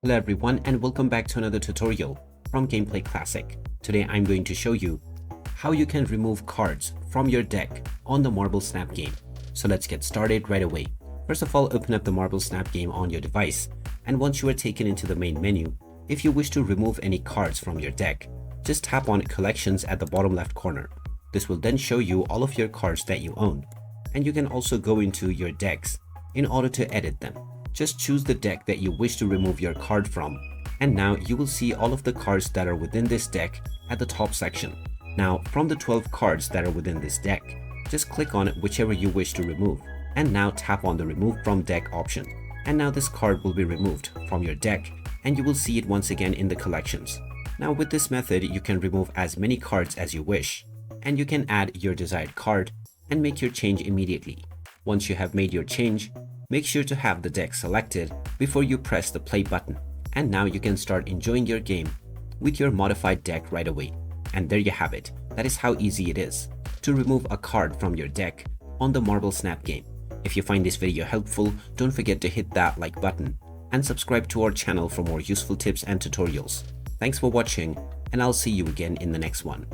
Hello everyone and welcome back to another tutorial from Gameplay Classic. Today I'm going to show you how you can remove cards from your deck on the Marble Snap game. So let's get started right away. First of all, open up the Marble Snap game on your device, and once you are taken into the main menu, if you wish to remove any cards from your deck, just tap on Collections at the bottom left corner. This will then show you all of your cards that you own, and you can also go into your decks in order to edit them. Just choose the deck that you wish to remove your card from, and now you will see all of the cards that are within this deck at the top section. Now, from the 12 cards that are within this deck, just click on whichever you wish to remove, and now tap on the Remove from Deck option. And now this card will be removed from your deck, and you will see it once again in the collections. Now with this method, you can remove as many cards as you wish, and you can add your desired card and make your change immediately. Once you have made your change, make sure to have the deck selected before you press the play button, and now you can start enjoying your game with your modified deck right away. And there you have it. That is how easy it is to remove a card from your deck on the Marble Snap game. If you find this video helpful, don't forget to hit that like button and subscribe to our channel for more useful tips and tutorials. Thanks for watching, and I'll see you again in the next one.